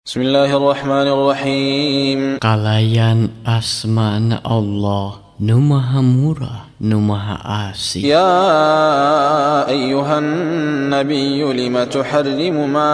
Bismillahirrahmanirrahim. Kalayan asmana Allah nu maha murah nu maha asih. Ya ayyuhan nabiyyu lima tuharrimu ma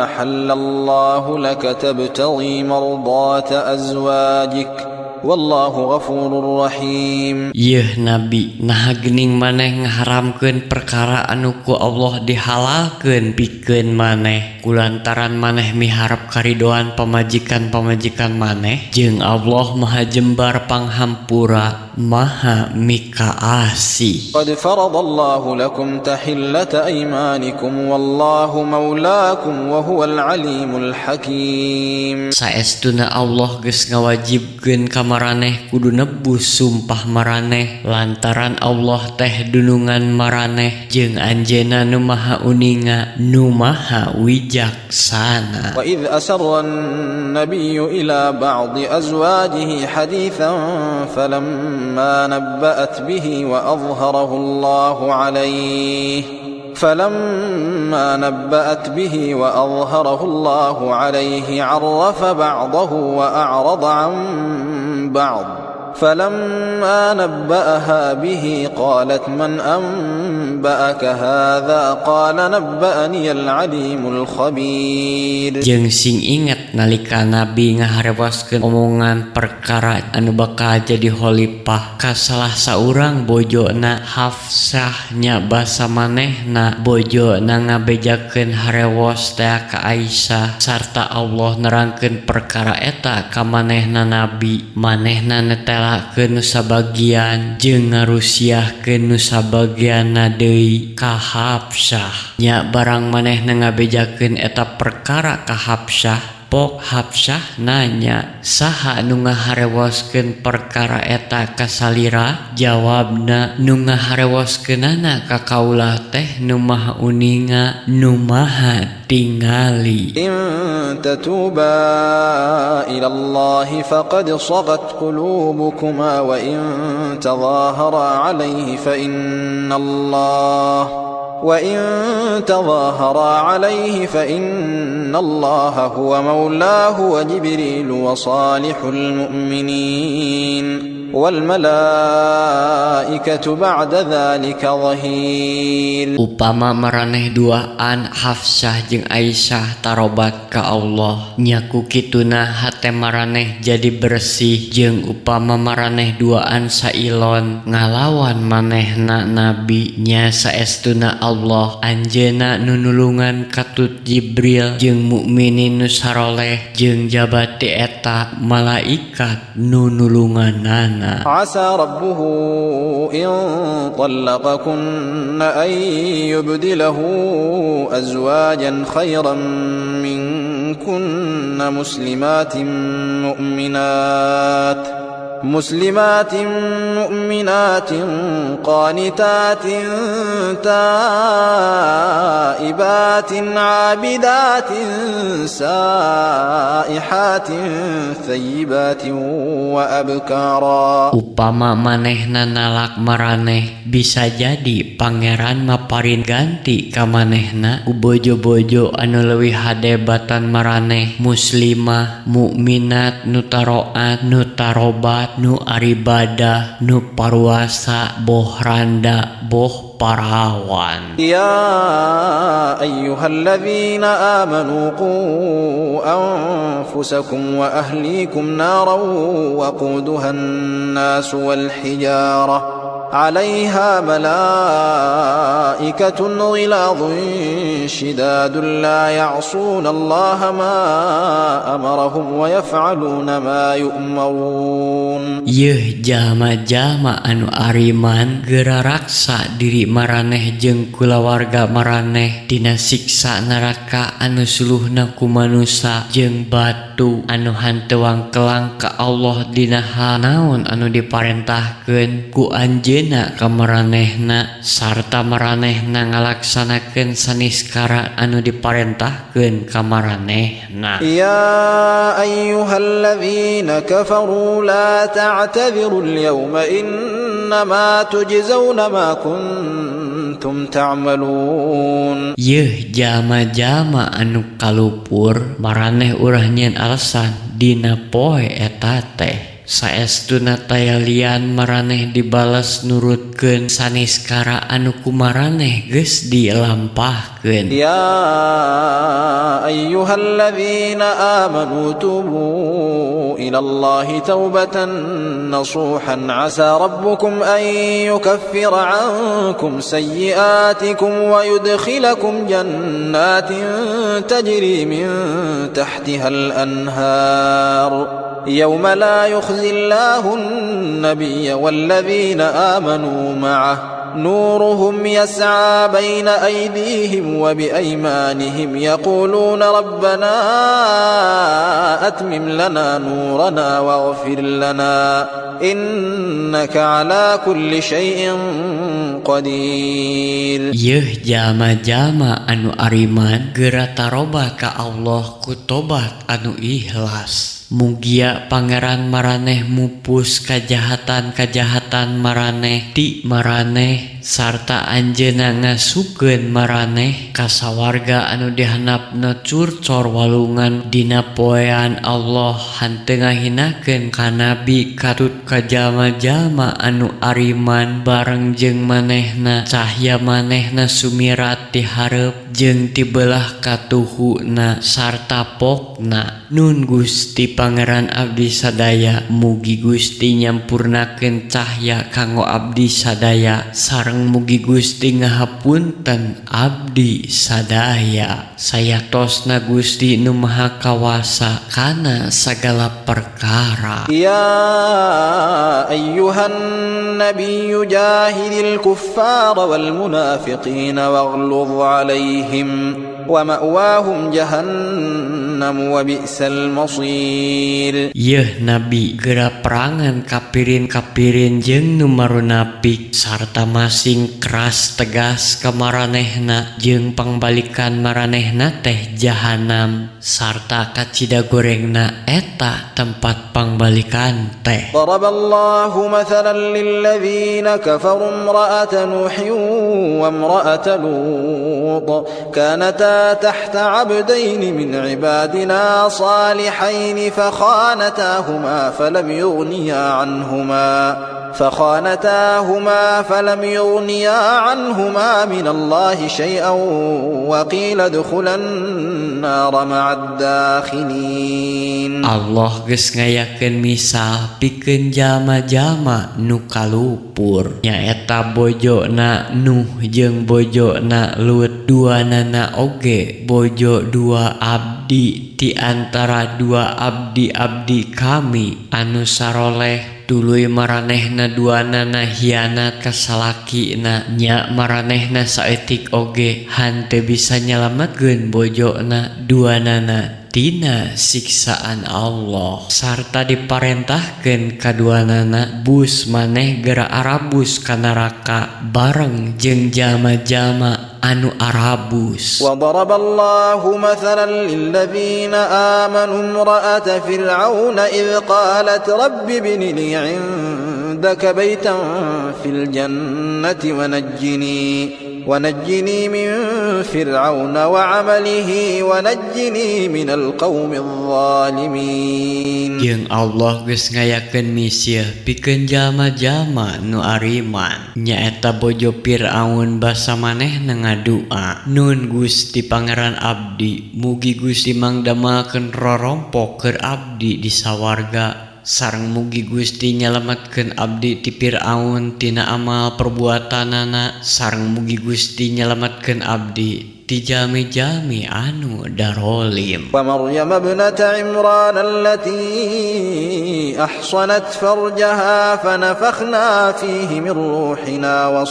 ahallallahu laka tabtaghi mardata azwajik wallahu ghafurur rahim. Yeuh nabi, naha geuning maneh ngaharamkeun perkara anu ku Allah dihalalkeun pikeun maneh kulantaran maneh miharep karidoan pamajikan-pamajikan maneh jeung Allah maha jembar panghampura maha mika asih. Qad faradallahu lakum tahillata aymanikum wallahu maulakum wa huwal alimul hakim. Saestuna Allah geus ngawajibkeun ka maraneh kudu nebus sumpah maraneh lantaran Allah teh dunungan maraneh jeung anjeunna nu maha uninga nu maha wijaksana. Wa idh asarra an-nabiyyu ila ba'di azwajihi hadithan falamma nabba'at bihi wa adhharahu Allahu alayhi فلما نبأت به وأظهره الله عليه عرف بعضه وأعرض عن بعض فلما نبأها به قالت من أنبأك هذا قال نبأني العليم الخبير. Jeung sing inget nalika Nabi ngaharewaskeun omongan perkara anu bakal jadi khalifah ka salah saurang bojona Hafsah nya basa manehna bojona ngabejakeun harewos teh ka Aisyah sarta Allah nerangkeun perkara eta ka manehna Nabi manehna netelakeun nu sabagian jeung ngarusiahkeun nu sabagianna deui ka Hafsah nya barang manehna ngabejakeun eta perkara ka Hafsah pok Hafsah nanya saha nu ngaharewoskeun perkara eta ka salira jawabna nu ngaharewoskeunana ka kaula teh nu maha uninga nu maha tingali. In tatuba ila Allah faqad sagat qulubukuma wa in tadhahara alayhi fa inna Allah huwa mawlahu wa Jibril wa salihul mu'minin wal malaikatu ba'da dhalika dhahir. Upama maraneh duaan Hafsah jeung Aisyah tarobat ka Allah nyaku kituna hate maraneh jadi bersih jeung upama maraneh duaan sailon ngalawan manehna Nabi nya saestuna Allah anjeunna nu nulungan katut Jibril jeung mukminin nu saroleh jeung jabati eta malaikat nu nulunganana. Asa rabbuhu in طلقكن أن يبدله أزواجا خيرا منكن مسلمات مؤمنات قانتات تائبات عابدات سائحات ثيبات وأبكارا. Upama manehna nalak maraneh bisa jadi pangeran maparin ganti ka manehna ku bojo-bojo anu leuwih hadebatan maraneh muslimah mukminat nu taroat nu tarobat nu aribadah nu parwasa boh randa boh parawan. Ya ayyuhalladzina amanu qu anfusakum wa ahlikum naran waquduhan nas wal hijarah عليها ملائكة غلاظ شداد لا يعصون الله ما أمرهم ويفعلون ما يؤمرون. Yeuh jalma-jalma anu ariman geraraksa diri maraneh jeung kulawarga maraneh dina siksa neraka anu suluhna ku manusia jeung batu anu hanteuang kelang ka Allah dina hanaon anu diparentahkeun ku anjeunna ka maranehna sarta maranehna ngalaksanakeun saniskara anu diparentahkeun ka maranehna. Ya ayyuhalladzina kafaru la ta'tadiru al-yawma innama tujzauna ma kuntum كنتم تعملون. Yeuh jama-jama anu kalupur maraneh urah nyieun alasan dina poe eta teh saestuna tayalian maraneh dibales nurutkeun saniskara anu kumaraneh geus dilampahkeun. Ya ayyuhalladzina amanu tubu ilallahi taubatan nasuhan asa rabbukum an yukaffira ankum sayyiatikum wa yudkhilakum jannatin tajri min tahtiha al-anhar yawma la يخزي الله النبي والذين آمنوا معه نورهم يسعى بين أيديهم وبأيمانهم يقولون ربنا أتمم لنا نورنا واغفر لنا إنك على كل شيء قدير. Yeuh jama-jama anu ariman geura taroba ka Allah ku tobat anu ikhlas. Mugia pangeran maraneh mupus kajahatan-kajahatan maraneh ti maraneh sarta anjeunna ngasukeun maraneh ka sawarga anu dihandapna curcor walungan dina poean Allah hanteu ngahinakeun ka nabi katut ka jalma-jalma anu ariman bareng jeung manehna cahya manehna sumirat ti hareup jeung ti beulah katuhuna sarta pokna. Nun Gusti Pangeran abdi sadaya mugi Gusti nyampurnakeun cahya kanggo abdi sadaya sareng mugi Gusti ngahapunten abdi sadaya. Sayatosna Gusti nu Maha Kawasa kana sagala perkara. Ya ayyuhan nabiyyu jahidil kuffara wal munafiqina waghluz alaihim wa ma'wahum jahannam wa bi'sal masir. Yeuh nabi geura perangan kapirin-kapirin jeung nu marunapik sarta masing keras tegas ka maranehna jeung pangbalikan maranehna teh jahanam sarta kacida gorengna eta tempat pangbalikan teh. Daraballahu mathalan lilladzina kafaru imra'ata nuhin wa imra'ata lut kanata تحت عبدين من عبادنا صالحين فخانتاهما فلم يغنيا عنهما من الله شيئا وقيل ادخلا النار مع الداخلين. Allah geus ngayakeun misal pikeun jalma-jalma nu kalupur nyaeta bojona Nuh jeung bojona Lut duanana oge bojo dua abdi ti antara dua abdi-abdi kami anu saroleh tuluy maranehna duanana hianat ka salakina nya maranehna saeutik oge hanteu bisa nyalametkeun bojona duanana tina siksaan Allah sarta diparentahkeun kaduanana bus maneh geura arabus ka neraka bareng jeung jalma-jalma anu arabus. Wa daraballahu mathalan lilladzina amanu imra'ata fir'auna idh qalat rabbi ibni li 'indaka baytan fil jannati wa najjini min fir'auna wa 'amalihi wa najjini minal qaumidh dhalimin. Jeung Allah geus ngayakeun misieun pikeun jalma-jalma nu ariman nyaeta bojo Firaun basa manehna ngadua. Nun Gusti Pangeran abdi mugi Gusti mangdamalkeun rorompok keur abdi di sawarga sareng mugi Gusti nyalametkeun abdi ti Firaun tina amal perbuatanana sareng mugi Gusti nyalametkeun abdi ti jalmi-jalmi anu darolim. Wa Maryam ibnata Imran allati ahsanat farjaha fanafakhna fihi min ruhina wa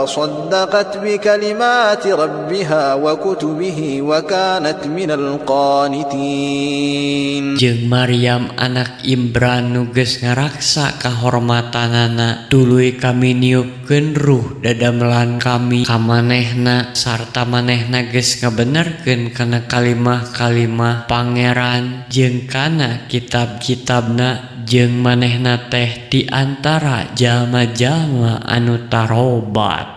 saddaqat bikalimati rabbiha wa kutubihi wa kanat minal qanitin. Jeung Maryam anak Imran nu geus ngaraksa kahormatanana tuluy kami niupkeun ruh dadamelan kami ka manehna sarta manehna geus ngabenerkeun kana kalimah-kalimah Pangeran jeung kana kitab-kitabna jeung manehna teh di antara jalma-jalma anu tarobat.